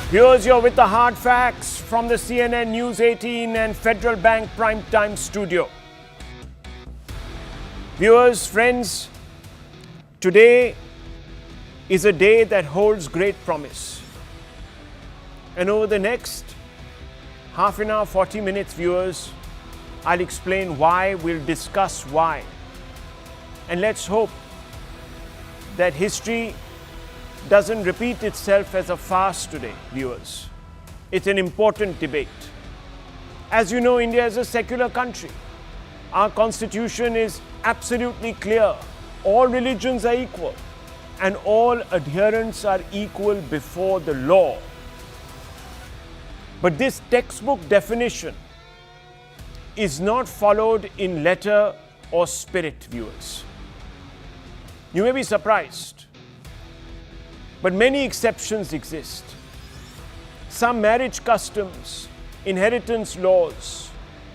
Here's your with the hard facts from the CNN News 18 and Federal Bank Primetime Studio. Viewers, friends, today is a day that holds great promise. And over the next half an hour, 40 minutes, viewers, I'll explain why, we'll discuss why. And let's hope that history doesn't repeat itself as a farce today, viewers. It's an important debate. As you know, India is a secular country. Our constitution is absolutely clear. All religions are equal and all adherents are equal before the law. But this textbook definition is not followed in letter or spirit, viewers. You may be surprised, but many exceptions exist. Some marriage customs, inheritance laws,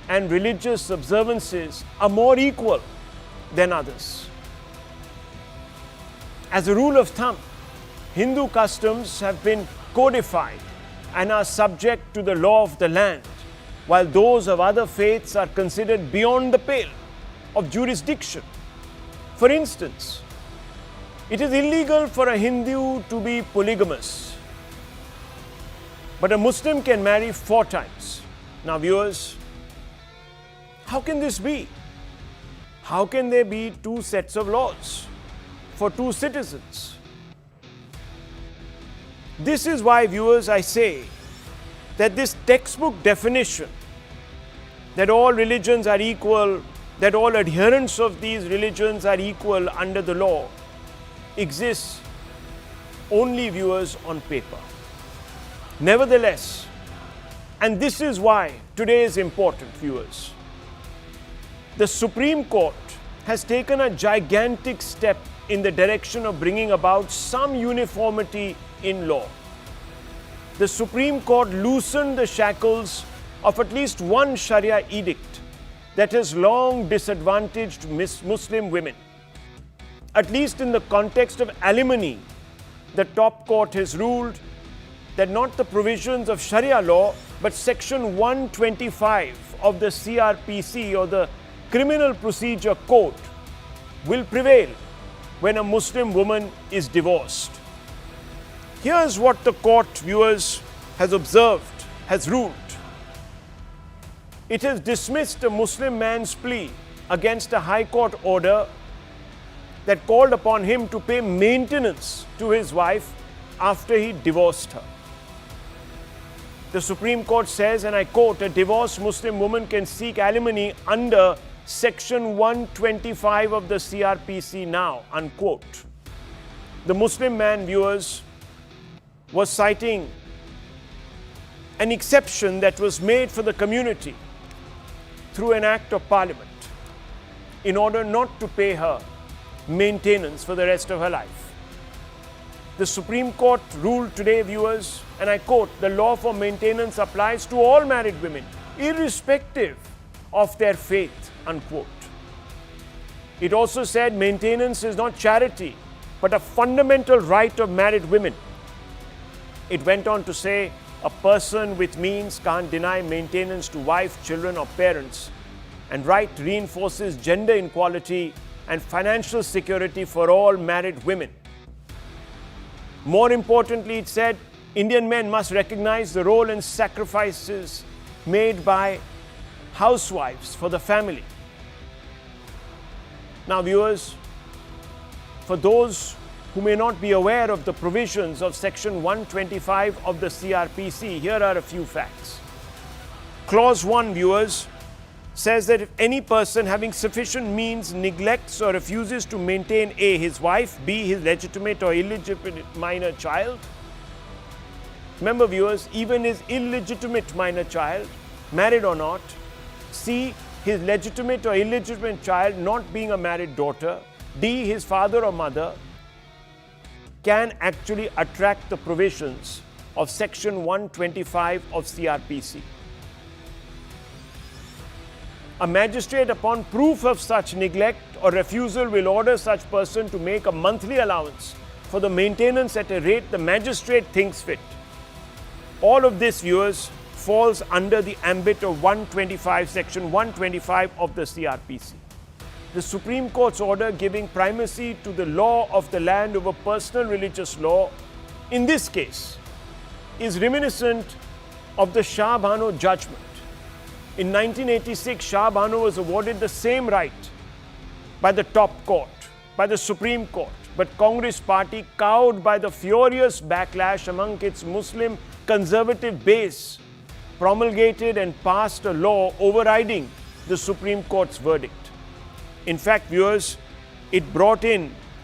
and religious observances are more equal than others. As a rule of thumb, Hindu customs have been codified and are subject to the law of the land, while those of other faiths are considered beyond the pale of jurisdiction. For instance, it is illegal for a Hindu to be polygamous, but a Muslim can marry 4 times. Now, viewers, how can this be? How can there be 2 sets of laws for 2 citizens? This is why, viewers, I say that this textbook definition that all religions are equal, that all adherents of these religions are equal under the law, exists only, viewers, on paper. Nevertheless, and this is why today is important, viewers, the Supreme Court has taken a gigantic step in the direction of bringing about some uniformity in law. The Supreme Court loosened the shackles of at least one Sharia edict that has long disadvantaged Muslim women. At least in the context of alimony, the top court has ruled that not the provisions of Sharia law, but Section 125 of the CRPC, or the Criminal Procedure Code, will prevail when a Muslim woman is divorced. Here's what the court, viewers, has observed, has ruled. It has dismissed a Muslim man's plea against a High Court order that called upon him to pay maintenance to his wife after he divorced her. The Supreme Court says, and I quote, "A divorced Muslim woman can seek alimony under Section 125 of the CRPC now," unquote. The Muslim man, viewers, was citing an exception that was made for the community through an act of parliament in order not to pay her maintenance for the rest of her life. The Supreme Court ruled today, viewers, and I quote, "The law for maintenance applies to all married women, irrespective of their faith," unquote. It also said maintenance is not charity, but a fundamental right of married women. It went on to say, a person with means can't deny maintenance to wife, children, or parents, and right reinforces gender equality and financial security for all married women. More importantly, it said, Indian men must recognize the role and sacrifices made by housewives for the family. Now, viewers, for those who may not be aware of the provisions of Section 125 of the CRPC, here are a few facts. Clause 1, viewers, says that if any person having sufficient means neglects or refuses to maintain A, his wife, B, his legitimate or illegitimate minor child. Remember, viewers, even his illegitimate minor child, married or not. C, his legitimate or illegitimate child not being a married daughter. D, his father or mother, can actually attract the provisions of Section 125 of CRPC. A magistrate, upon proof of such neglect or refusal, will order such person to make a monthly allowance for the maintenance at a rate the magistrate thinks fit. All of this, viewers, falls under the ambit of 125, Section 125 of the CRPC. The Supreme Court's order giving primacy to the law of the land over personal religious law, in this case, is reminiscent of the Shah Bano judgment. In 1986, Shah Bano was awarded the same right by the top court, by the Supreme Court, but Congress party, cowed by the furious backlash among its Muslim conservative base, promulgated and passed a law overriding the Supreme Court's verdict. In fact, viewers, it brought in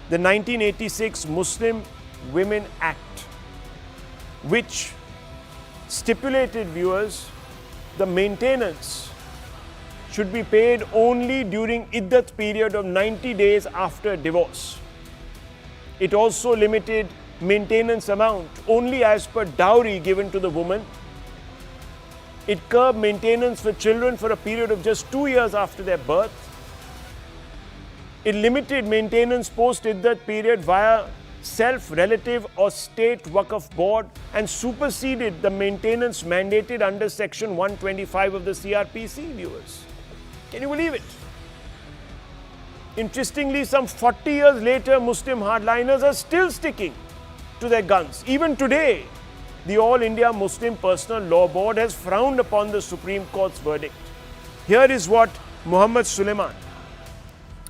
the 1986 Muslim Women Act, which stipulated, viewers, the maintenance should be paid only during iddat period of 90 days after divorce. It also limited maintenance amount only as per dowry given to the woman. It curbed maintenance for children for a period of just 2 years after their birth. It limited maintenance post-iddat period via self, relative or state Waqf board and superseded the maintenance mandated under Section 125 of the CRPC, viewers. Can you believe it? Interestingly, some 40 years later, Muslim hardliners are still sticking to their guns. Even today, the All India Muslim Personal Law Board has frowned upon the Supreme Court's verdict. Here is what Muhammad Suleiman,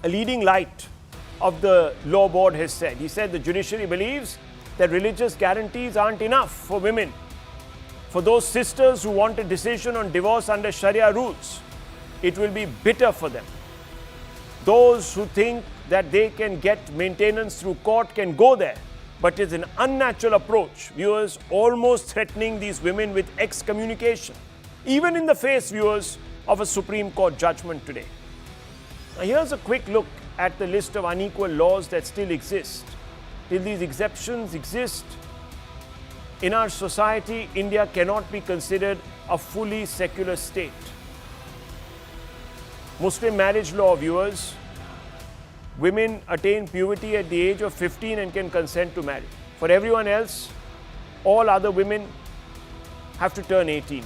a leading light of the law board, has said. He said the judiciary believes that religious guarantees aren't enough for women. For those sisters who want a decision on divorce under Sharia rules, it will be bitter for them. Those who think that they can get maintenance through court can go there, but it's an unnatural approach, viewers, almost threatening these women with excommunication, even in the face, viewers, of a Supreme Court judgment today. Now, here's a quick look at the list of unequal laws that still exist. Till these exceptions exist in our society, India cannot be considered a fully secular state. Muslim marriage law, viewers, women attain puberty at the age of 15 and can consent to marry. For everyone else, all other women have to turn 18.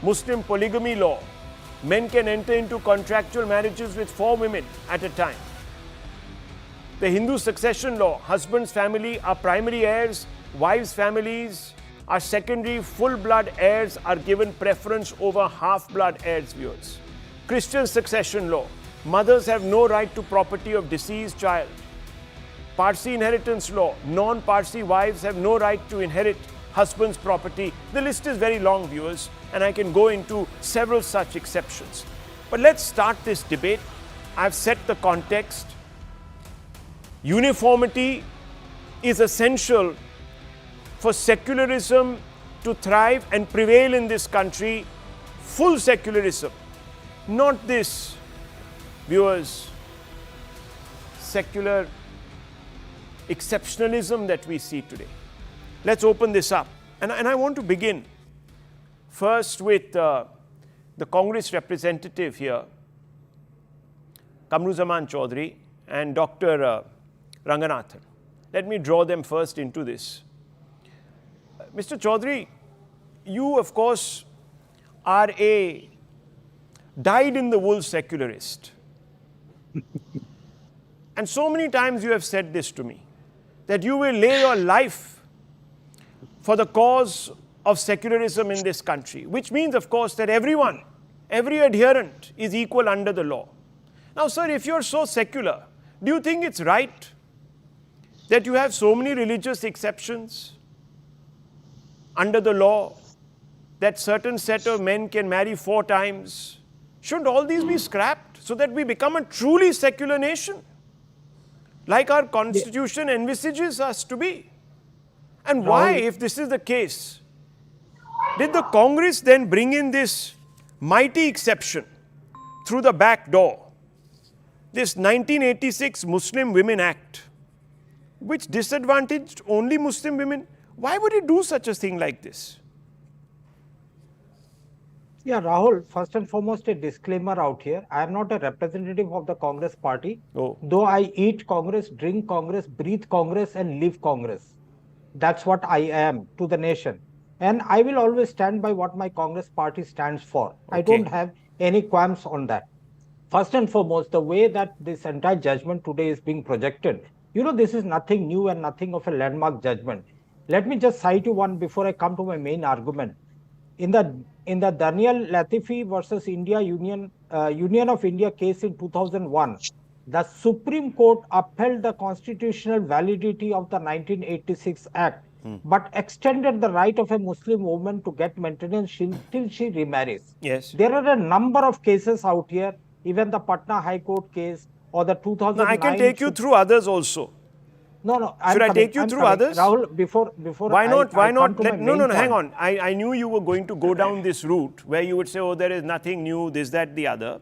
Muslim polygamy law, men can enter into contractual marriages with 4 women at a time. The Hindu succession law, husband's family are primary heirs, wives' families are secondary, full-blood heirs are given preference over half-blood heirs, viewers. Christian succession law, mothers have no right to property of deceased child. Parsi inheritance law, non-Parsi wives have no right to inherit husband's property. The list is very long, viewers, and I can go into several such exceptions. But let's start this debate. I've set the context. Uniformity is essential for secularism to thrive and prevail in this country. Full secularism, not this, viewers, secular exceptionalism that we see today. Let's open this up. And I want to begin first with the Congress representative here, Kamruzaman Chaudhary and Dr. Ranganathan. Let me draw them first into this. Mr. Chaudhary, you, of course, are a dyed-in-the-wool secularist. And so many times you have said this to me, that you will lay your life for the cause of secularism in this country, which means, of course, that everyone, every adherent is equal under the law. Now, sir, if you're so secular, do you think it's right that you have so many religious exceptions under the law, that certain set of men can marry 4 times? Shouldn't all these be scrapped so that we become a truly secular nation, like our constitution envisages us to be? And why, if this is the case, did the Congress then bring in this mighty exception through the back door, this 1986 Muslim Women Act, which disadvantaged only Muslim women? Why would it do such a thing like this? Yeah, Rahul, first and foremost, a disclaimer out here. I am not a representative of the Congress party, though I eat Congress, drink Congress, breathe Congress, and live Congress. That's what I am to the nation. And I will always stand by what my Congress party stands for. I don't have any qualms on that. First and foremost, the way that this entire judgment today is being projected, this is nothing new and nothing of a landmark judgment. Let me just cite you one before I come to my main argument. In the Daniel Latifi versus Union of India case in 2001, the Supreme Court upheld the constitutional validity of the 1986 Act, but extended the right of a Muslim woman to get maintenance till she remarries. Yes. There are a number of cases out here, even the Patna High Court case or the 2009. No, I can take you through others also. No. Should I take you through others? Rahul, before why not? No. Hang on. I knew you were going to go down this route where you would say, oh, there is nothing new, this, that, the other.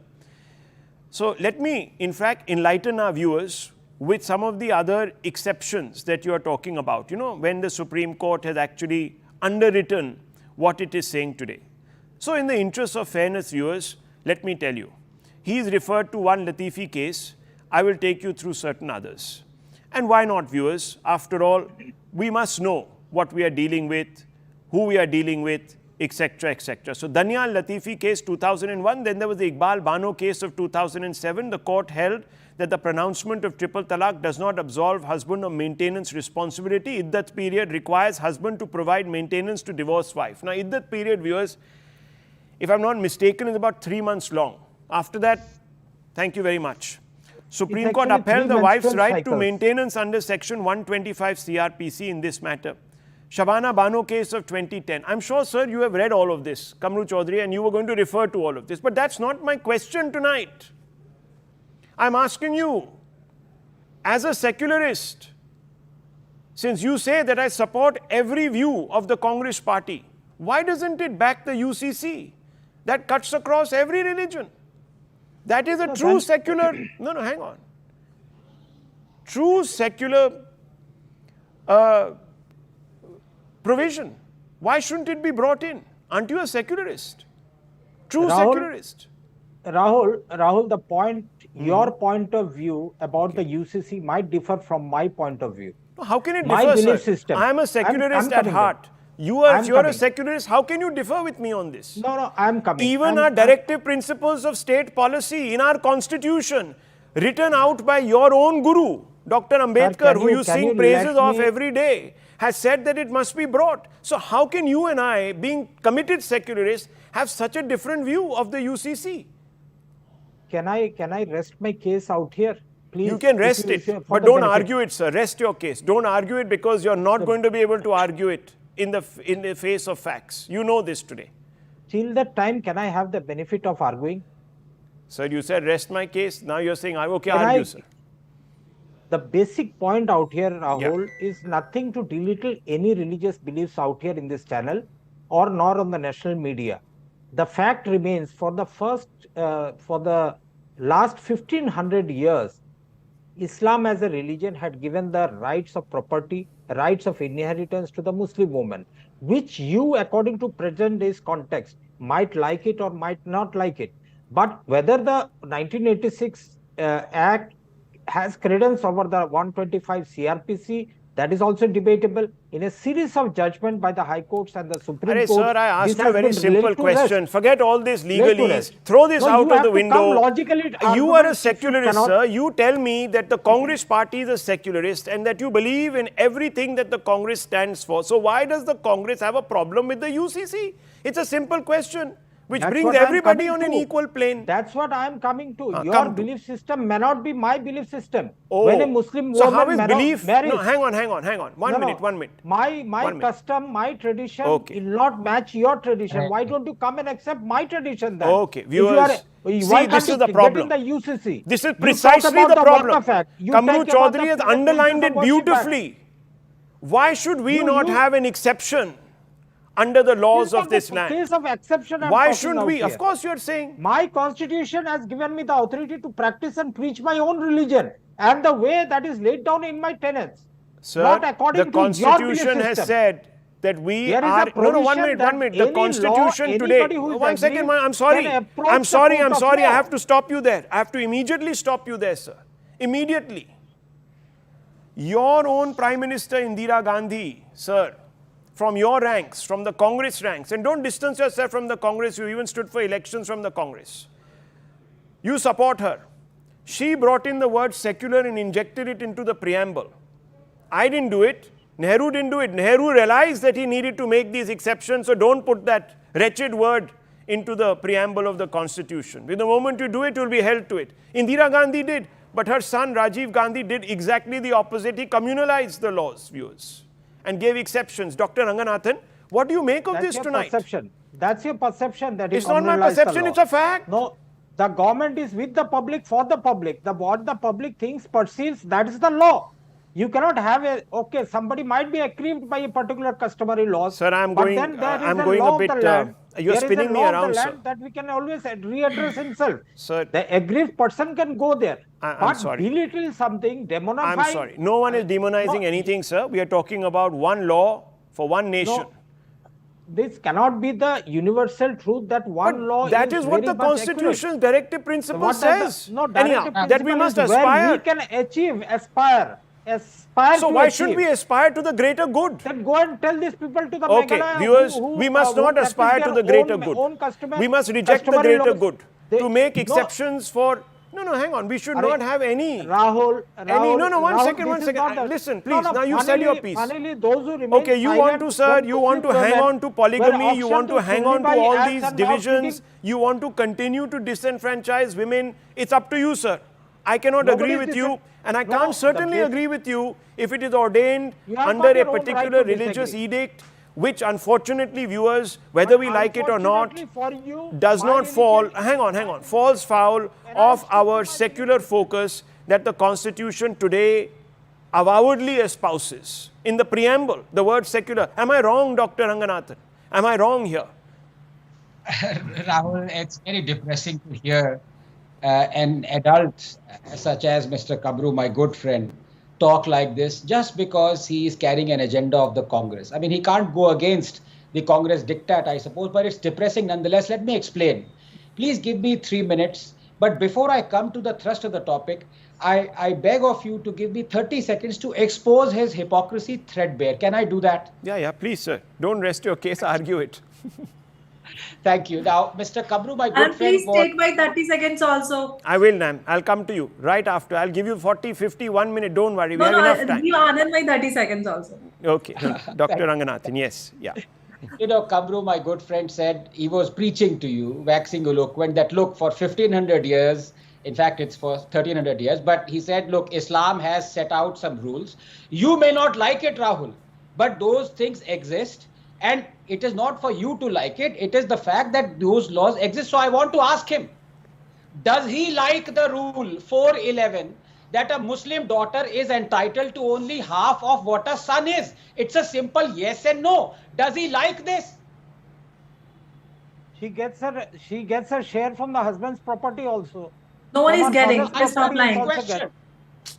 So let me, in fact, enlighten our viewers with some of the other exceptions that you are talking about. When the Supreme Court has actually underwritten what it is saying today. So in the interest of fairness, viewers, let me tell you. He is referred to one Latifi case. I will take you through certain others. And why not, viewers? After all, we must know what we are dealing with, who we are dealing with, etc., etc. So, Danial Latifi case 2001, then there was the Iqbal Bano case of 2007. The court held that the pronouncement of triple talaq does not absolve husband of maintenance responsibility. Iddat period requires husband to provide maintenance to divorced wife. Now, Iddat period, viewers, if I'm not mistaken, is about 3 months long. After that, thank you very much. Supreme Court upheld the wife's right to maintenance under Section 125 CRPC in this matter. Shabana Bano case of 2010. I'm sure, sir, you have read all of this, Kamru Chaudhary, and you were going to refer to all of this. But that's not my question tonight. I'm asking you, as a secularist, since you say that I support every view of the Congress party, why doesn't it back the UCC that cuts across every religion? That is a true secular, hang on. True secular provision. Why shouldn't it be brought in? Aren't you a secularist? True secularist. Rahul, the point, your point of view about the UCC might differ from my point of view. How can it differ, my belief sir? system. I am a secularist at heart. If you're a secularist, how can you differ with me on this? No, I'm coming. Even our directive principles of state policy in our constitution, written out by your own guru, Dr. Ambedkar, who you sing praises of every day, has said that it must be brought. So how can you and I, being committed secularists, have such a different view of the UCC? Can I rest my case out here? Please. You can rest it, but don't argue it, sir. Rest your case. Don't argue it because you're not going to be able to argue it in the face of facts. You know this today. Till that time, can I have the benefit of arguing? Sir, you said rest my case. Now you're saying, okay, argue, sir. The basic point out here, Rahul, is nothing to belittle any religious beliefs out here in this channel or nor on the national media. The fact remains, for the last 1500 years, Islam as a religion had given the rights of property, rights of inheritance to the Muslim woman, which you, according to present day's context, might like it or might not like it. But whether the 1986 Act has credence over the 125 CRPC, that is also debatable. In a series of judgment by the High Courts and the Supreme Court. Sir, I asked you a very simple question. Forget all this legalese. Throw this out of the window. You are a secularist, sir. You tell me that the Congress party is a secularist and that you believe in everything that the Congress stands for. So why does the Congress have a problem with the UCC? It's a simple question, which brings everybody on an equal plane. That's what I am coming to. Your belief system may not be my belief system. Oh. When a Muslim woman marries... No, hang on. One minute. My custom, my tradition will not match your tradition. Why don't you come and accept my tradition then? Okay, viewers, see, this is the problem. This is precisely the problem. Kamru Chaudhary has underlined it beautifully. Why should we not have an exception under the laws of this land? Case of exception. Why shouldn't we? Of course you are saying. My constitution has given me the authority to practice and preach my own religion and the way that is laid down in my tenets. Sir, not according the Constitution has said that we are... No, 1 minute. The Constitution today... One second, I'm sorry. I have to stop you there. I have to immediately stop you there, sir. Immediately. Your own Prime Minister Indira Gandhi, sir, from your ranks, from the Congress ranks, and don't distance yourself from the Congress, you even stood for elections from the Congress. You support her. She brought in the word secular and injected it into the preamble. I didn't do it. Nehru didn't do it. Nehru realized that he needed to make these exceptions, so don't put that wretched word into the preamble of the Constitution. With the moment you do it, you will be held to it. Indira Gandhi did, but her son Rajiv Gandhi did exactly the opposite. He communalized the laws, viewers, and gave exceptions. Dr. Ranganathan, what do you make of this tonight? Perception. That's your perception. That it's not my perception, it's a fact. No, the government is with the public, for the public. What the public thinks, perceives, that is the law. You cannot have okay, somebody might be aggrieved by a particular customary law. Sir, I'm going a bit, you're spinning me around, sir. That we can always readdress himself. Sir, the aggrieved person can go there. I'm sorry. Belittle something, demonize. I'm sorry. No one is demonizing anything, sir. We are talking about one law for one nation. No, this cannot be the universal truth that one law is that is what the Constitution's directive principle says. Anyhow, that we must aspire. We can aspire. So why should we aspire to the greater good? Then go and tell these people to the okay, viewers, we must not aspire to the greater good. We must reject the greater good. To make exceptions for... No, hang on. We should not have any... Rahul, one second. Listen, please. Now you said your piece. Finally, those who remain okay, you want to, sir, you want to hang on to polygamy, you want to hang on to all these divisions, you want to continue to disenfranchise women. It's up to you, sir. I cannot agree with you, and I can't certainly agree with you if it is ordained under a particular religious edict, which unfortunately, viewers, whether we like it or not, does not fall, falls foul of our secular focus that the Constitution today avowedly espouses. In the preamble, the word secular. Am I wrong, Dr. Ranganathan? Am I wrong here? Rahul, it's very depressing to hear an adult such as Mr. Kabru, my good friend, talk like this just because he is carrying an agenda of the Congress. I mean, he can't go against the Congress diktat, I suppose, but it's depressing nonetheless. Let me explain. Please give me 3 minutes. But before I come to the thrust of the topic, I beg of you to give me 30 seconds to expose his hypocrisy threadbare. Can I do that? Yeah, please, sir. Don't rest your case, argue it. Thank you. Now, Mr. Kabru, my good friend... And please take my 30 seconds also. I will, ma'am. I'll come to you right after. I'll give you 40, 50, 1 minute. Don't worry. We have enough time. Give Anand my 30 seconds also. Okay. Dr. Ranganathan, yes. Yeah. You know, Kabru, my good friend, said he was preaching to you, waxing eloquent, that look, for 1500 years, in fact, it's for 1300 years, but he said, look, Islam has set out some rules. You may not like it, Rahul, but those things exist. And it is not for you to like it. It is the fact that those laws exist. So I want to ask him, does he like the rule 411 that a Muslim daughter is entitled to only half of what a son is? It's a simple yes and no. Does he like this? She gets her share from the husband's property also. No one is getting. Just stop lying.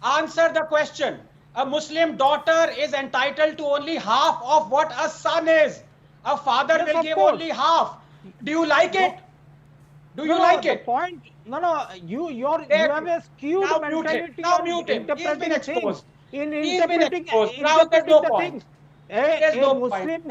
Answer the question. A Muslim daughter is entitled to only half of what a son is. A father will give only half. Do you like it? Do you like it? Point. You have a skewed mentality. Now mute him. He's been exposed. He's been exposed. Now there's no point. There's no point.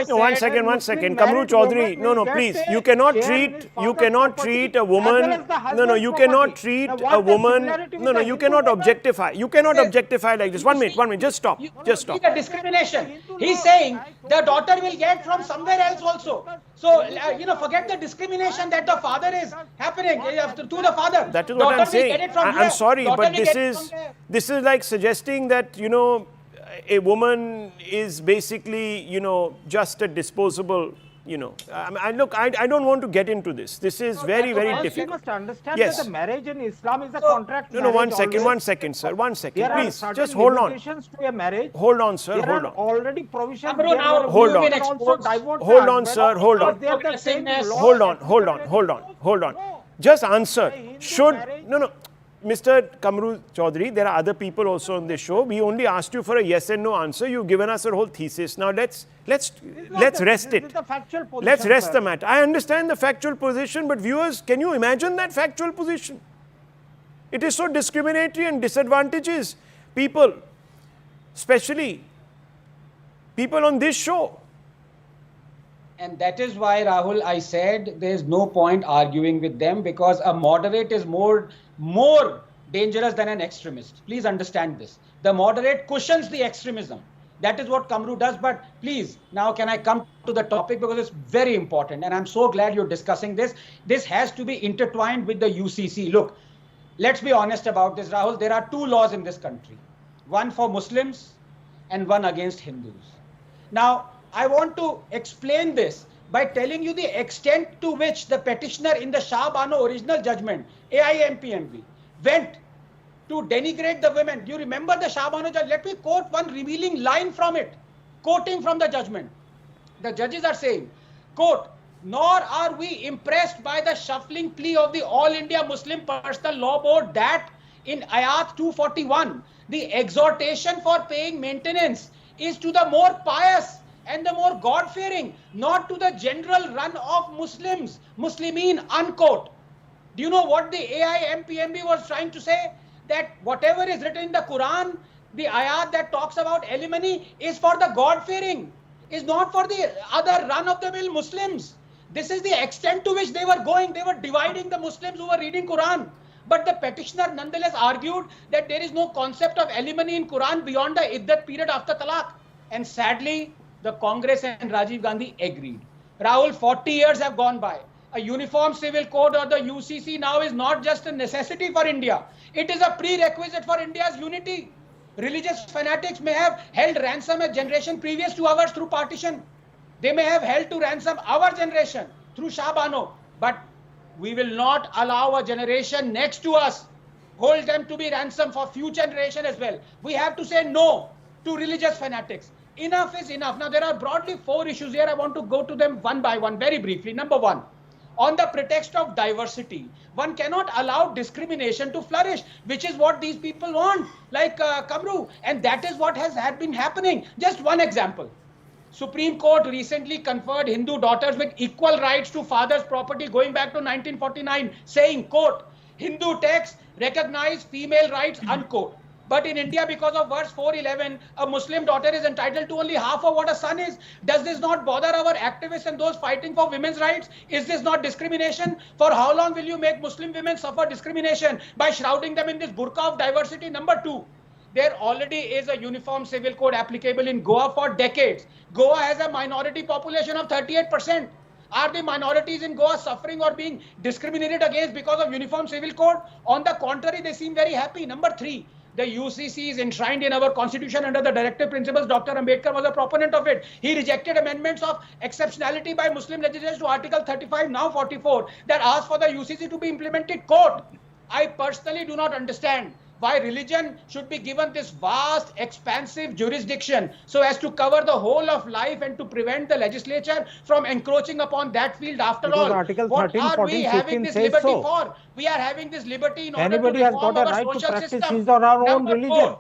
One second. Kamru Chaudhary. No, please. You cannot treat a woman. No, you cannot treat a woman. No, you cannot objectify. You cannot objectify like this. 1 minute. Just stop. It's a discrimination. He's saying the daughter will get from somewhere else also. So, forget the discrimination that the father is happening to the father. That is what I'm saying. I'm sorry, but this is like suggesting that, a woman is basically, just a disposable, I don't want to get into this. This is very, very difficult. You must understand that the marriage in Islam is a contract. No, 1 second, sir. 1 second. Please, just hold on. To a marriage. Hold on, sir. There are already provisions. Hold on, sir. Hold on. Just answer. Mr. Kamru Chaudhary, there are other people also on this show. We only asked you for a yes and no answer. You've given us a whole thesis. Now let's rest it. Let's rest the matter. I understand the factual position, but viewers, can you imagine that factual position? It is so discriminatory and disadvantages people, especially people on this show. And that is why, Rahul, I said there's no point arguing with them, because a moderate is more dangerous than an extremist. Please understand this. The moderate cushions the extremism. That is what Kamru does. But please, now can I come to the topic, because it's very important. And I'm so glad you're discussing this. This has to be intertwined with the UCC. Look, let's be honest about this, Rahul. There are two laws in this country. One for Muslims and one against Hindus. Now, I want to explain this by telling you the extent to which the petitioner in the Shah Bano original judgment, AIMPMB, went to denigrate the women. Do you remember the Shah Bano judge? Let me quote one revealing line from it, quoting from the judgment. The judges are saying, quote, "Nor are we impressed by the shuffling plea of the All India Muslim Personal Law Board that in Ayat 241, the exhortation for paying maintenance is to the more pious and the more God-fearing, not to the general run of Muslims, Muslimin," unquote. Do you know what the AIMPMB was trying to say? That whatever is written in the Quran, the ayat that talks about alimony is for the God-fearing, is not for the other run-of-the-mill Muslims. This is the extent to which they were going. They were dividing the Muslims who were reading Quran. But the petitioner nonetheless argued that there is no concept of alimony in Quran beyond the iddat period after talaq. And sadly, the Congress and Rajiv Gandhi agreed. Rahul, 40 years have gone by. A uniform civil code, or the UCC, now is not just a necessity for India. It is a prerequisite for India's unity. Religious fanatics may have held ransom a generation previous to ours through partition. They may have held to ransom our generation through Shah Bano. But we will not allow a generation next to us hold them to be ransom for future generation as well. We have to say no to religious fanatics. Enough is enough. Now, there are broadly 4 issues here. I want to go to them one by one very briefly. Number one, on the pretext of diversity, one cannot allow discrimination to flourish, which is what these people want, like Kamru. And that is what has been happening. Just one example. Supreme Court recently conferred Hindu daughters with equal rights to father's property going back to 1949, saying, quote, "Hindu texts recognize female rights," unquote. But in India, because of verse 411, a Muslim daughter is entitled to only half of what a son is. Does this not bother our activists and those fighting for women's rights? Is this not discrimination? For how long will you make Muslim women suffer discrimination by shrouding them in this burqa of diversity? Number two, there already is a uniform civil code applicable in Goa for decades. Goa has a minority population of 38%. Are the minorities in Goa suffering or being discriminated against because of uniform civil code? On the contrary, they seem very happy. Number three, the UCC is enshrined in our constitution under the directive principles. Dr. Ambedkar was a proponent of it. He rejected amendments of exceptionality by Muslim legislators to Article 35, now 44, that asked for the UCC to be implemented. Quote, "I personally do not understand why religion should be given this vast, expansive jurisdiction so as to cover the whole of life and to prevent the legislature from encroaching upon that field. After Because all, Article what 13, are 14, we having 15 this says liberty so. for? We are having this liberty in order Anybody to has reform got a our right to social practice system. his or her own Number religion. four,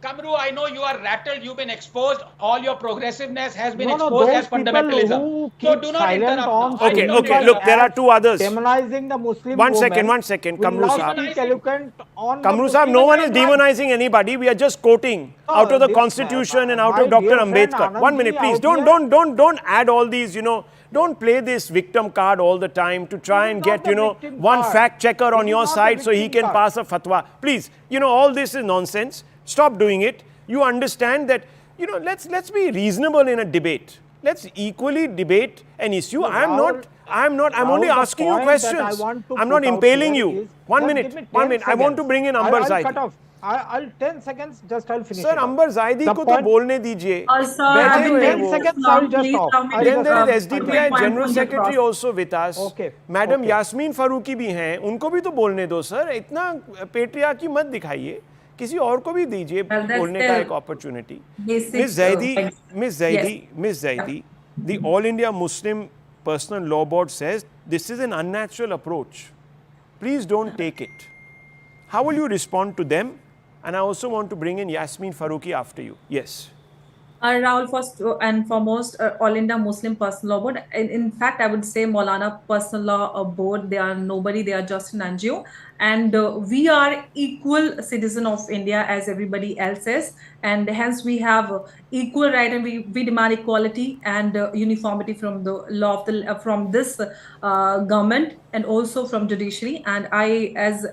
Kamru, I know you are rattled, you've been exposed, all your progressiveness has been exposed as fundamentalism. Who So keep do not silent interrupt on now. I Okay, do not okay, interrupt. look, there are two others. demonizing the Muslim One woman second, will Kamru not Sahab. speak eloquent on Kamru the Sahab, no one is Muslim right. demonizing anybody. We are just quoting No, out of the this, Constitution and out my of Dr. dear friend Ambedkar. 1 minute, Anandji please. out Don't add all these, don't play this victim card all the time to try and This is get, not the victim one card. fact checker on This is your not the side so he victim can card. pass a fatwa. Please, all this is nonsense. Stop doing it. You understand that, let's be reasonable in a debate. Let's equally debate an issue. No, I'm Rahul, only the asking you point that I questions. want to I'm not put out impaling here you. is- 1 just minute, give me 1 10 minute. I want to seconds. bring in Amber I'll Zaidi. cut off. I'll 10 seconds, just I'll finish Sir, it off. Amber Zaidi The को तो point- बोलने दीजिए. Sir, बैठे I've been हुए हैं ten very वो. seconds, I'll just please stop. allow me I'll to Then there is put SDPI my point General point Secretary across. also with us. Okay, madam okay. Yasmin Farooqui भी हैं, उनको भी तो बोलने दो सर. इतना पेट्रियार्की मत दिखाइए. किसी और को भी दीजिए Well, that's बोलने का the एक opportunity. basic, Miss Zaidi, yes. Miss Zaidi, the All India Muslim Personal Law Board says this is an unnatural approach. Please don't take it. How will you respond to them? And I also want to bring in Yasmin Farooqi after you. Yes. Rahul, first and foremost, All India Muslim Personal Law Board. In fact, I would say Maulana Personal Law Board, they are nobody, they are just an NGO. And we are equal citizen of India as everybody else is. And hence we have equal right, and we demand equality and uniformity from the law of the from this government and also from judiciary. And I, as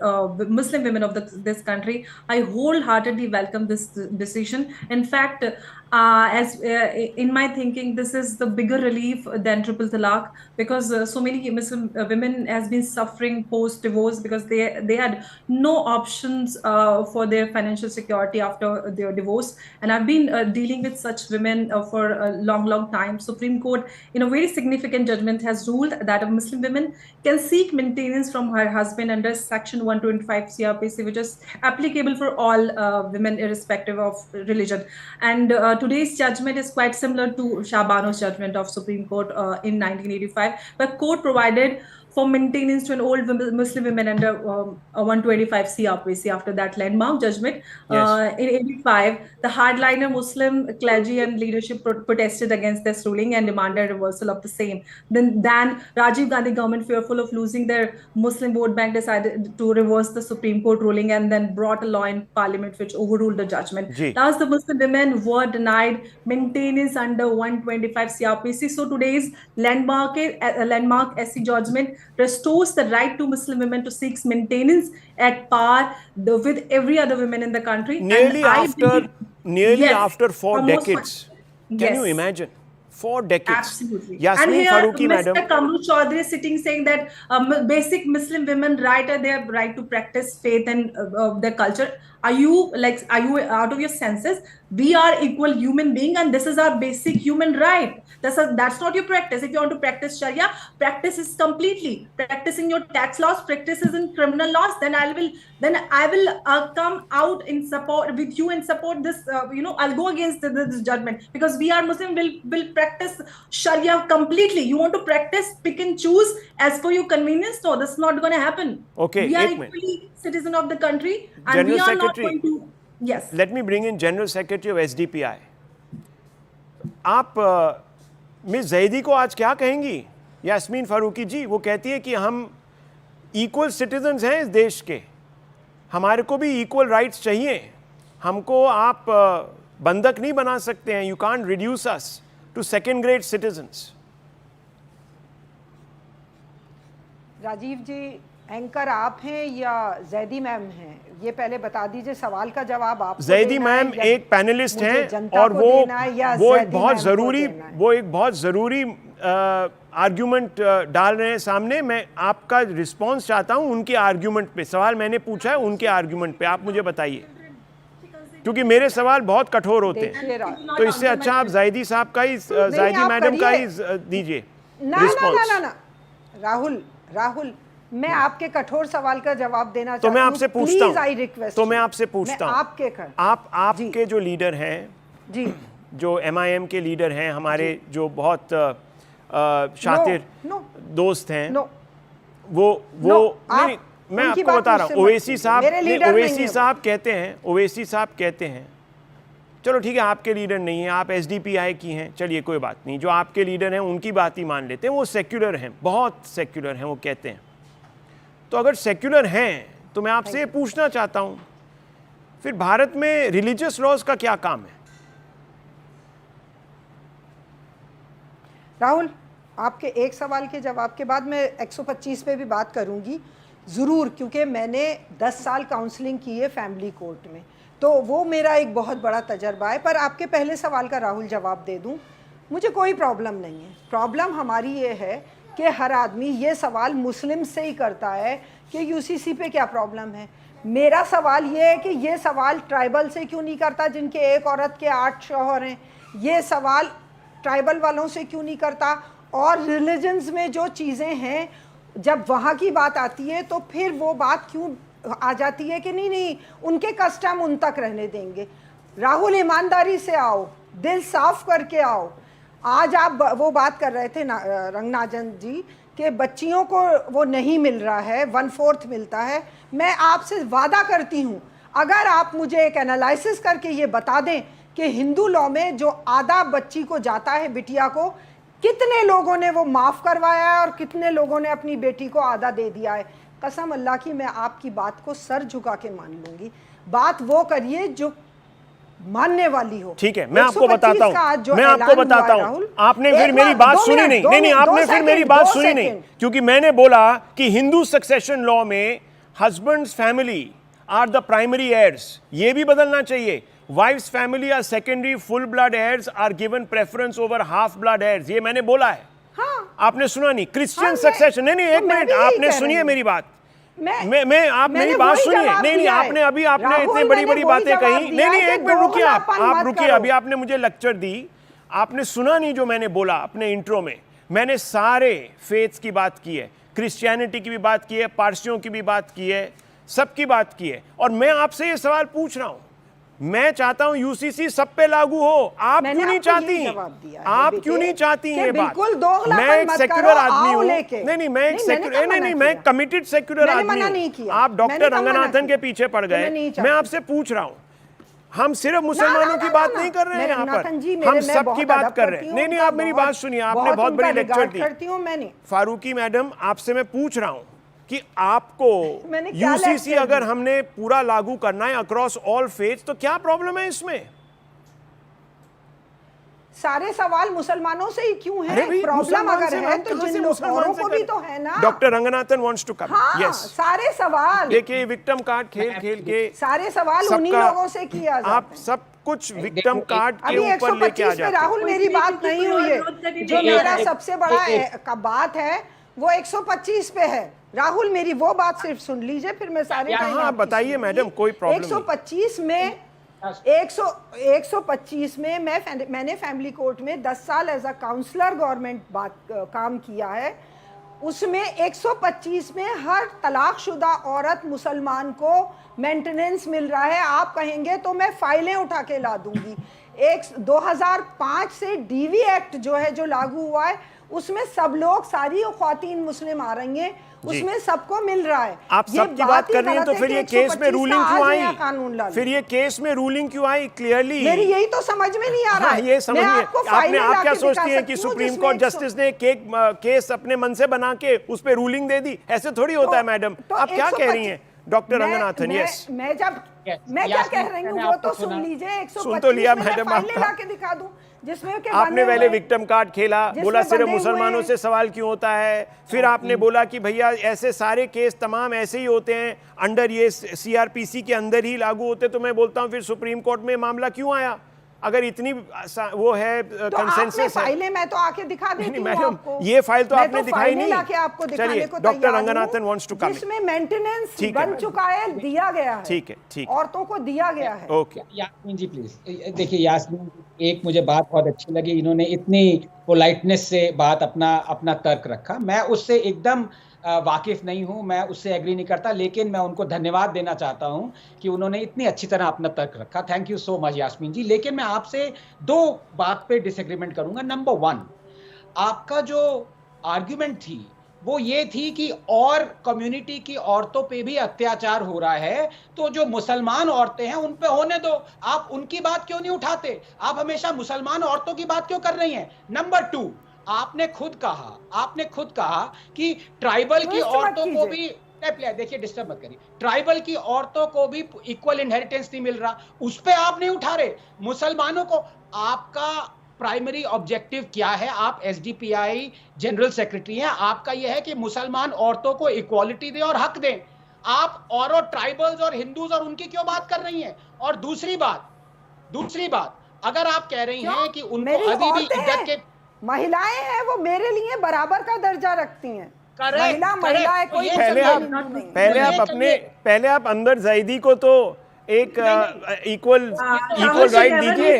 Muslim women of this country, I wholeheartedly welcome this decision. In fact, as in my thinking, this is the bigger relief than triple talaq, because so many Muslim women has been suffering post divorce because they had no options for their financial security after their divorce. And I've been dealing with such women for a long time. Supreme Court, in a very significant judgment, has ruled that a Muslim woman can seek maintenance from her husband under Section 125 CRPC, which is applicable for all women irrespective of religion. And today's judgment is quite similar to Shah Bano's judgment of Supreme Court in 1985, where court provided for maintenance to an old Muslim women under 125 CRPC after that landmark judgment. In 85, the hardliner Muslim clergy and leadership protested against this ruling and demanded reversal of the same. Then Rajiv Gandhi government, fearful of losing their Muslim vote bank, decided to reverse the Supreme Court ruling and then brought a law in parliament which overruled the judgment. Thus, the Muslim women were denied maintenance under 125 CRPC. So today's landmark SC judgment restores the right to Muslim women to seek maintenance at par with every other women in the country. Nearly after 4 decades. Can you imagine? 4 decades. Absolutely. Yasmin and here, Farooqi, Mr. madam. Kamru Chaudhary is sitting saying that basic Muslim women right are their right to practice faith and their culture. Are you out of your senses? We are equal human being, and this is our basic human right. That's not your practice. If you want to practice Sharia, practice is completely practicing your tax laws, practices in criminal laws. Then I will come out in support with you and support this. I'll go against this judgment, because we are Muslim. Will practice Sharia completely. You want to practice pick and choose as per your convenience? No, that's not going to happen. Okay, we are equally citizen of the country, and General we are Secretary, not going to. Yes. Let me bring in General Secretary of SDPI. आप miss Zaidi को आज क्या कहेंगी? यास्मीन फारूकी जी, वो कहती है कि हम इक्वल सिटीजन्स हैं इस देश के, हमारे को भी इक्वल राइट्स चाहिए, हमको आप बंधक नहीं बना सकते हैं. You can't reduce us to second grade citizens. Rajiv ji, anchor आप हैं या जैदी मैम हैं? ये पहले बता दीजिए. सवाल का जवाब आप. जैदी मैम एक पैनलिस्ट हैं और वो एक बहुत ज़रूरी आर्ग्यूमेंट डाल रहे हैं सामने. मैं आपका रिस्पांस चाहता हूं उनके आर्ग्यूमेंट पे. सवाल मैंने पूछा है उनके आर्ग्यूमेंट पे, आप मुझे बताइए, क्योंकि मेरे सवाल बहुत कठोर होते हैं. तो इससे अच्छा आप जैदी साहब का ही, जैदी मैडम का ही दीजिए रिस्पांस. राहुल, मैं आपके कठोर सवाल का जवाब देना चाहता हूं. तो मैं आपसे पूछता हूं, आपके जो लीडर हैं जी, जो MIM के लीडर हैं, हमारे जो बहुत शातिर दोस्त हैं, वो मैं आपको बता रहा हूं. ओवैसी साहब कहते हैं, चलो ठीक है आपके लीडर नहीं है, आप SDPI की हैं, चलिए कोई बात नहीं, जो आपके लीडर हैं उनकी बात ही मान लेते हैं. वो सेक्युलर हैं, बहुत सेक्युलर हैं, वो कहते हैं. तो अगर सेक्युलर हैं तो मैं आपसे ये पूछना चाहता हूं, फिर भारत में रिलीजियस लॉज का क्या काम है? राहुल, आपके एक सवाल के जवाब के बाद मैं 125 पे भी बात करूंगी ज़रूर, क्योंकि मैंने 10 साल काउंसलिंग की है फैमिली कोर्ट में, तो वो मेरा एक बहुत बड़ा तजर्बा है. पर आपके पहले सवाल का राहुल जवाब दे दूं, मुझे कोई प्रॉब्लम नहीं है. प्रॉब्लम हमारी ये है कि हर आदमी ये सवाल मुस्लिम से ही करता है कि UCC पे क्या प्रॉब्लम है. मेरा सवाल ये है कि ये सवाल ट्राइबल से क्यों नहीं करता जिनके एक औरत के 8 शौहर हैं. ये सवाल ट्राइबल वालों से क्यों नहीं करता. और रिलीजन्स में जो चीज़ें हैं, जब वहाँ की बात आती है तो फिर वो बात क्यों आ जाती है कि नहीं उनके कस्टम उन तक रहने देंगे. राहुल, ईमानदारी से आओ, दिल साफ करके आओ. आज आप वो बात कर रहे थे रंगनाजन जी कि बच्चियों को वो नहीं मिल रहा है, 1/4 मिलता है. मैं आपसे वादा करती हूँ, अगर आप मुझे एक एनालिसिस करके ये बता दें कि हिंदू लॉ में जो आधा बच्ची को जाता है, बिटिया को, कितने लोगों ने वो माफ़ करवाया है और कितने लोगों ने अपनी बेटी को आधा दे दिया है, कसम अल्लाह की मैं आपकी बात को सर झुका के मान लूँगी. बात वो करिए जो मानने वाली हो। ठीक है, मैं आपको बताता हूं, मैं आपको ऐलान बताता हुआ है, हूं, राहुल, आपने फिर मेरी बात सुनी नहीं, नहीं आपने फिर मेरी बात सुनी नहीं, क्योंकि मैंने बोला कि हिंदू सक्सेशन लॉ में husband's family are the primary heirs, ये भी बदलना चाहिए। Wife's family are secondary, full blood heirs are given preference over half blood heirs, ये मैंने बोला है। हाँ, आपने सुना नहीं? क्रिश्चियन हाँ, सक्सेशन, नहीं एक मिनट, आपने सुनिए मेरी बात, मैं आप मेरी बात सुनिए, नहीं आपने अभी आपने इतनी बड़ी बड़ी बातें कही, नहीं एक मिनट रुकिए, आप रुकिए, अभी आपने मुझे लेक्चर दी, आपने सुना नहीं जो मैंने बोला अपने इंट्रो में। मैंने सारे फेथ्स की बात की है, क्रिश्चियनिटी की भी बात की है, पारसियों की भी बात की है, सबकी बात की है, और मैं आपसे ये सवाल पूछ रहा हूं, मैं चाहता हूं यूसीसी सब पे लागू हो, आप क्यों नहीं चाहती? आप क्यों नहीं चाहती ये बात? मैं एक सेक्युलर आदमी हूं, नहीं मैं एक सेक्युलर, नहीं मैं कमिटेड सेक्युलर आदमी हूं। आप डॉक्टर रंगनाथन के पीछे पड़ गए, मैं आपसे पूछ रहा हूं, हम सिर्फ मुसलमानों की बात नहीं कर रहे हैं यहाँ पर, हम सबकी बात कर रहे हैं। नहीं आप मेरी बात सुनिए, आपने बहुत बड़ी लेक्चर दी। फारूकी मैडम, आपसे मैं पूछ रहा हूं कि आपको यूसीसी अगर हमने पूरा लागू करना है अक्रॉस ऑल फेथ्स, तो क्या प्रॉब्लम है इसमें? सारे सवाल मुसलमानों से ही क्यों है? प्रॉब्लम अगर है तो जिन औरों को भी तो है ना। Doctor Ranganathan wants to come. हाँ, सारे सवाल देखिए, विक्टिम कार्ड खेल के सारे सवाल उन्हीं लोगों से किया जाता है। आप सब कुछ विक्टिम कार्ड के ऊपर लेके आ जाते हैं। राहुल, मेरी बात नहीं हुई है, जो मेरा सबसे बड़ा बात है वो 125 पे है। राहुल, मेरी वो बात सिर्फ सुन लीजिए, फिर मैं सारे बताइए मैडम, कोई प्रॉब्लम नहीं। 125 में 125 में मैंने फैमिली कोर्ट में 10 साल एज अ काउंसलर गवर्नमेंट काम किया है। उसमें 125 में हर तलाकशुदा औरत मुसलमान को मेंटेनेंस मिल रहा है। आप कहेंगे तो मैं फाइलें उठा के ला दूंगी। 2005 से डीवी एक्ट जो है, जो लागू हुआ है, उसमें सब लोग, सारी ख्वातीन मुस्लिम आ रही हैं, उसमें सबको मिल रहा है। आप सबकी बात कर रही हैं, तो फिर ये केस में रूलिंग क्यों आई? फिर ये केस में रूलिंग क्यों आई? क्लियरली मेरी यही तो समझ में नहीं आ रहा है। ये समझिए, आपने, आप क्या सोचती हैं कि सुप्रीम कोर्ट जस्टिस ने केस अपने मन से बना के उस पर रूलिंग दे दी? ऐसे थोड़ी होता है मैडम। आप क्या कह रही हैं डॉक्टर रंगनाथन? यस, मैं क्या कह रही हूँ वो तो सुन लीजिए। 125 सुन तो लिया मैडम, आपका दिखा दूं जिसमें आपने पहले विक्टिम कार्ड खेला, बोला सिर्फ मुसलमानों से सवाल क्यों होता है, फिर आपने बोला कि भैया ऐसे सारे केस तमाम ऐसे ही होते हैं, अंडर ये सीआरपीसी के अंदर ही लागू होते। तो मैं बोलता हूं फिर सुप्रीम कोर्ट में मामला क्यों आया, अगर इतनी वो है कंसेंसस है? फाइलें मैं तो आके दिखा देती हूं आपको। ये फाइल तो आपने दिखाई नहीं। चलिए, doctor Ranganathan wants to come, जिसमें मेंटेनेंस बन चुका है, दिया गया है। ठीक है, औरतों को दिया गया है। Okay, Yasmin ji please. देखिए यास्मीन, एक मुझे बात बहुत अच्छी लगी, इन्होंने इतनी पोलाइटनेस से बात अपना तर्क रखा। मैं उससे एकदम वाकिफ नहीं हूं, मैं उससे एग्री नहीं करता, लेकिन मैं उनको धन्यवाद देना चाहता हूं कि उन्होंने इतनी अच्छी तरह अपना तर्क रखा। Thank you so much Yasmin ji. लेकिन मैं आपसे दो बात पे डिसएग्रीमेंट करूंगा। नंबर 1, आपका जो आर्ग्यूमेंट थी वो ये थी कि और कम्युनिटी की औरतों पे भी अत्याचार हो रहा है, तो जो मुसलमान औरतें हैं उन पे होने दो, आप उनकी बात क्यों नहीं उठाते? आप हमेशा मुसलमान औरतों की बात क्यों कर रही हैं? नंबर 2, आपने खुद कहा कि ट्राइबल की औरतों को भी, देखिए डिस्टर्ब मत करिए, ट्राइबल की औरतों को भी इक्वल इनहेरिटेंस नहीं मिल रहा, उस पे आप नहीं उठा रहे। मुसलमानों को, आपका प्राइमरी ऑब्जेक्टिव क्या है? आप एसडीपीआई जनरल सेक्रेटरी हैं, आपका यह है कि मुसलमान औरतों को इक्वालिटी दें और हक दें। आप और ट्राइबल्स और हिंदूज और उनकी क्यों बात कर रही हैं? और दूसरी बात, अगर आप कह रही हैं कि उनको अभी भी इज्जत के, महिलाएं हैं, वो मेरे लिए बराबर का दर्जा रखती हैं। महिला है कोई, पहले आप अंदर जैदी को तो एक इक्वल राइट दीजिए।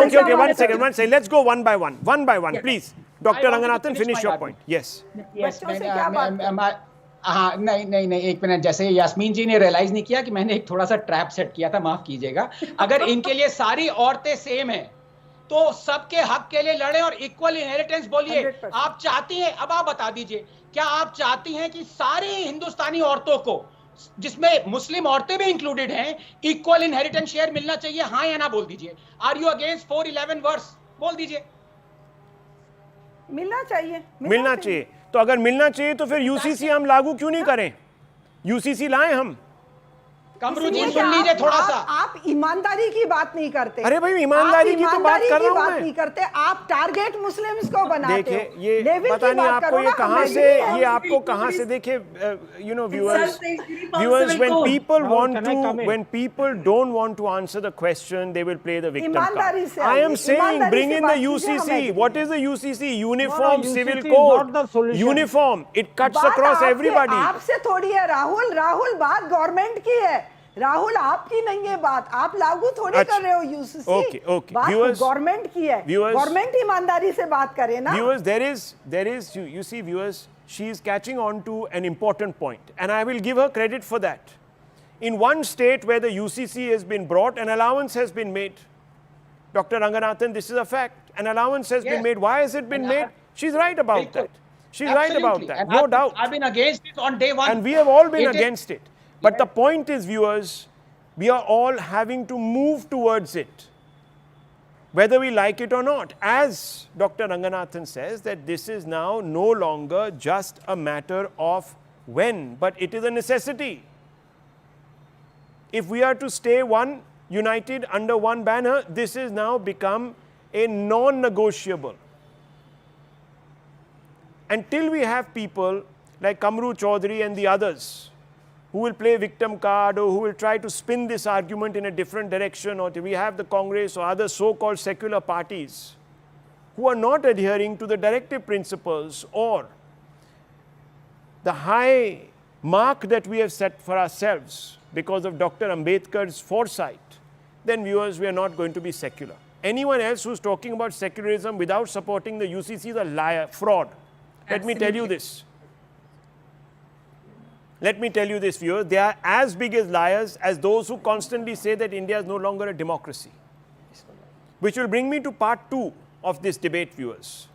Okay, 1 second, let's go one by one, please. Dr. Ranganathan, finish your point. Yes. हाँ, नहीं, एक मिनट। जैसे यास्मीन जी ने रियलाइज नहीं किया कि मैंने एक थोड़ा सा ट्रैप सेट किया था, माफ कीजिएगा। अगर इनके लिए सारी औरतें सेम हैं तो सबके हक के लिए लड़े और इक्वल इनहेरिटेंस बोलिए। आप चाहती हैं, अब आप बता दीजिए, क्या आप चाहती हैं कि सारी हिंदुस्तानी औरतों को, जिसमें मुस्लिम औरतें भी इंक्लूडेड हैं, इक्वल इनहेरिटेंस शेयर मिलना चाहिए? हाँ या ना बोल दीजिए। Are you against 411 verse? बोल दीजिए। मिलना चाहिए। तो अगर मिलना चाहिए तो फिर यूसीसी हम लागू क्यों नहीं करें? यूसीसी लाएं हम। कमरू जी इसलिए सुन कि लीजिए थोड़ा सा। आप ईमानदारी की बात नहीं करते। अरे भाई, ईमानदारी की तो बात कर रहा हूं मैं। नहीं करते, आप टारगेट मुस्लिम्स को बनाते देखिए, हो। ये लेविल पता की नहीं बात आपको करो ये ना, कहां हम से, agree हैं। ये आपको कहां से, देखिए, viewers, Civil when code. people Rahul, want can I come to, in? when people don't want to answer the question, they will play the victim card. ईमानदारी से I am आइए, saying, ईमानदारी bring से in the बात कीजिए, हम UCC. agree What हैं। is the UCC? Uniform UCC Civil is Code. not the solution. Uniform. It cuts बात across आपके- everybody. आपसे थोड़ी है राहुल, बात गवर्नमेंट की है। राहुल, आपकी नहीं है बात, आप लागू थोड़ी अच्छा। कर रहे हो यूसीसी। Okay. बात Viewers- गवर्नमेंट की है। viewers- गवर्नमेंट ईमानदारी से बात करे ना। Viewers, there is, you see, viewers, she is catching on to an important point, and I will give her credit for that. In one state where the UCC has been brought, an allowance has been made. Dr. Ranganathan, this is a fact. An allowance has been Yes. made. Why has it been And made? She's right about Bilkul. that. She's right about Absolutely. that, And no doubt. I've been against it on day one. And we have all been It is- against it. But the Yes. point is, viewers, we are all having to move towards it, whether we like it or not. As Dr. Ranganathan says, that this is now no longer just a matter of when, but it is a necessity. If we are to stay united under one banner, this has now become a non-negotiable. Until we have people like Kamru Chaudhary and the others who will play victim card or who will try to spin this argument in a different direction, or we have the Congress or other so-called secular parties who are not adhering to the directive principles or the high mark that we have set for ourselves because of Dr. Ambedkar's foresight, then viewers, we are not going to be secular. Anyone else who's talking about secularism without supporting the UCC is a liar, fraud. Let me tell you Absolutely. this. Let me tell you this, viewers, they are as big as liars as those who constantly say that India is no longer a democracy. Which will bring me to part 2 of this debate, viewers.